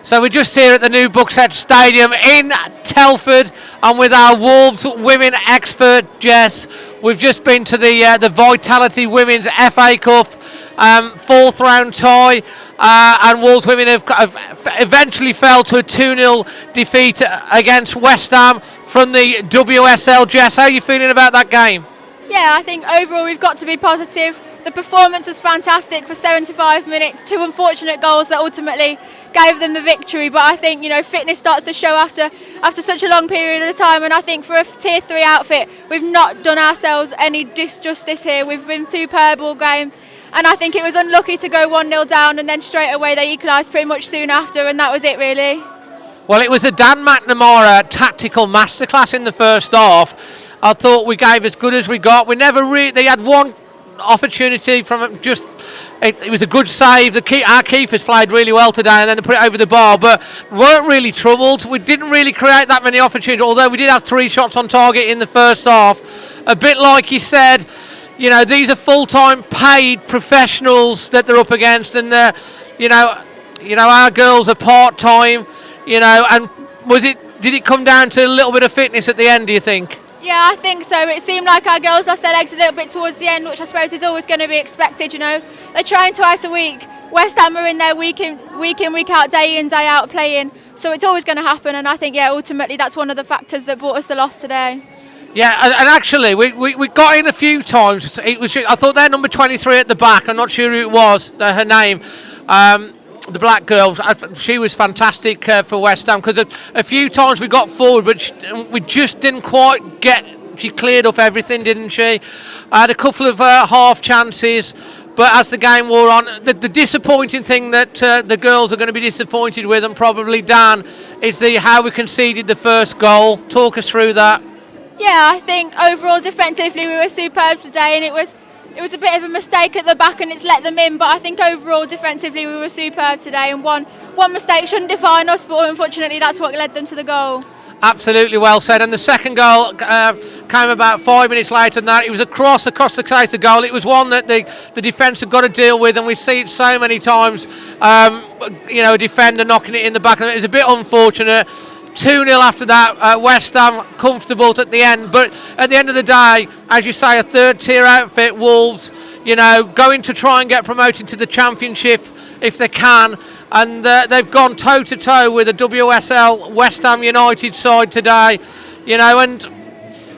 So we're just here at the new Buckset Stadium in Telford, and with our Wolves women expert Jess. We've just been to the Vitality Women's FA Cup fourth round tie, and Wolves women have eventually fell to a 2-0 defeat against West Ham from the WSL. Jess, how are you feeling about that game? Yeah, I think overall we've got to be positive. The performance was fantastic for 75 minutes, 2 unfortunate goals that ultimately gave them the victory, but I think, you know, fitness starts to show after such a long period of time, and I think for a tier 3 outfit we've not done ourselves any disjustice here. We've been superb all game, and I think it was unlucky to go 1-0 down and then straight away they equalised pretty much soon after, and that was it really. Well, it was a Dan McNamara tactical masterclass in the first half. I thought we gave as good as we got. We never really, they had one opportunity from just, it was a good save. Our keepers played really well today, and then they put it over the bar, but weren't really troubled. We didn't really create that many opportunities, although we did have 3 shots on target in the first half. A bit like you said, you know, these are full-time paid professionals that they're up against, and you know our girls are part-time, you know, and did it come down to a little bit of fitness at the end, do you think? Yeah, I think so. It seemed like our girls lost their legs a little bit towards the end, which I suppose is always going to be expected, you know. They're trying twice a week. West Ham are in there week in, week out, day in, day out playing. So it's always going to happen, and I think, yeah, ultimately that's one of the factors that brought us the loss today. Yeah, and actually we got in a few times. I thought their number 23 at the back, I'm not sure who it was, her name, the black girl, she was fantastic for West Ham, because a few times we got forward, but we just didn't quite get. She cleared up everything, didn't she? Had a couple of half chances, but as the game wore on, the disappointing thing that the girls are going to be disappointed with, and probably Dan, is how we conceded the first goal. Talk us through that. Yeah, I think overall defensively we were superb today, and it was a bit of a mistake at the back and it's let them in, but I think overall defensively we were superb today, and one mistake shouldn't define us, but unfortunately that's what led them to the goal. Absolutely well said. And the second goal came about 5 minutes later than that. It was across the face of goal. It was one that the defence have got to deal with, and we see it so many times, you know, a defender knocking it in the back. It was a bit unfortunate. 2-0 after that, West Ham comfortable at the end, but at the end of the day, as you say, a third tier outfit, Wolves, you know, going to try and get promoted to the Championship if they can, and they've gone toe to toe with a WSL West Ham United side today, you know, and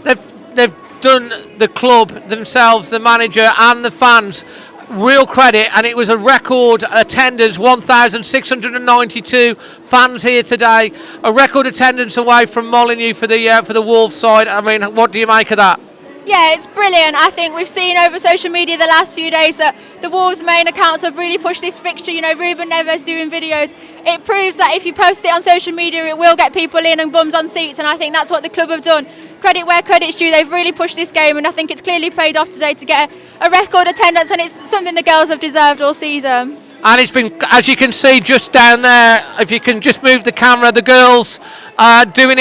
they've done the club themselves, the manager and the fans real credit, and it was a record attendance, 1,692 fans here today, a record attendance away from Molineux for the Wolves side. I mean, what do you make of that? Yeah, it's brilliant. I think we've seen over social media the last few days that the Wolves main accounts have really pushed this fixture, you know, Ruben Neves doing videos. It proves that if you post it on social media it will get people in and bums on seats, and I think that's what the club have done. Credit where credit's due, they've really pushed this game, and I think it's clearly paid off today to get a record attendance, and it's something the girls have deserved all season. And it's been, as you can see just down there, if you can just move the camera, the girls are doing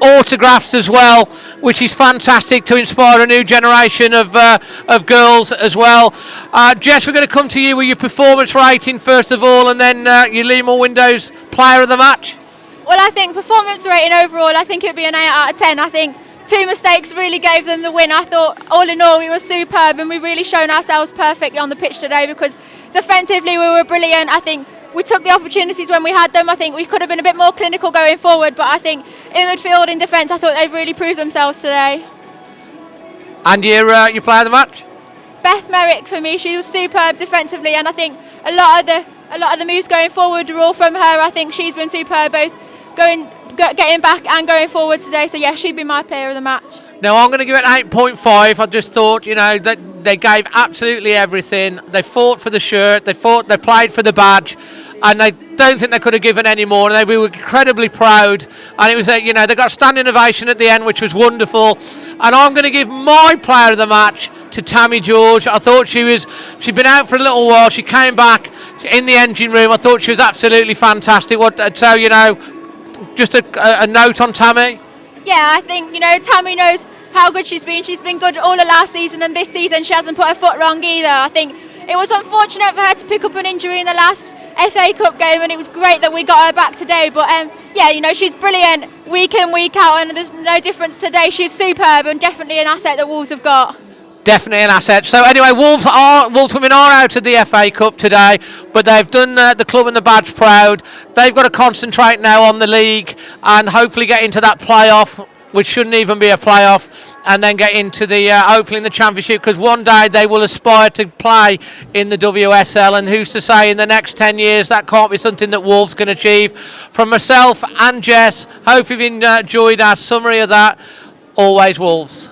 autographs as well, which is fantastic to inspire a new generation of girls as well. Jess, we're going to come to you with your performance rating first of all, and then your Lima Windows player of the match. Well, I think performance rating overall, I think it would be an 8 out of 10. I think 2 mistakes really gave them the win. I thought all in all we were superb, and we've really shown ourselves perfectly on the pitch today, because defensively we were brilliant. I think we took the opportunities when we had them. I think we could have been a bit more clinical going forward, but I think in midfield, in defence, I thought they've really proved themselves today. And your player of the match? Beth Merrick for me. She was superb defensively, and I think a lot of the moves going forward were all from her. I think she's been superb, both getting back and going forward today. So yeah, she'd be my player of the match. Now I'm going to give it 8.5. I just thought, you know, that they gave absolutely everything. They fought for the shirt. They played for the badge, and I don't think they could have given any more. And they were incredibly proud. And it was, you know, they got standing ovation at the end, which was wonderful. And I'm going to give my player of the match to Tammy George. I thought she'd been out for a little while. She came back in the engine room. I thought she was absolutely fantastic. So, you know, just a note on Tammy. Yeah, I think, you know, Tammy knows how good she's been. She's been good all of last season, and this season she hasn't put her foot wrong either. I think it was unfortunate for her to pick up an injury in the last FA Cup game, and it was great that we got her back today. But yeah, you know, she's brilliant week in, week out, and there's no difference today. She's superb and definitely an asset that Wolves have got. Definitely an asset. So anyway, Wolves Women are out of the FA Cup today, but they've done the club and the badge proud. They've got to concentrate now on the league and hopefully get into that playoff, which shouldn't even be a playoff, and then get into the hopefully in the Championship, because one day they will aspire to play in the WSL, and who's to say in the next 10 years that can't be something that Wolves can achieve. From myself and Jess, hope you've enjoyed our summary of that. Always Wolves.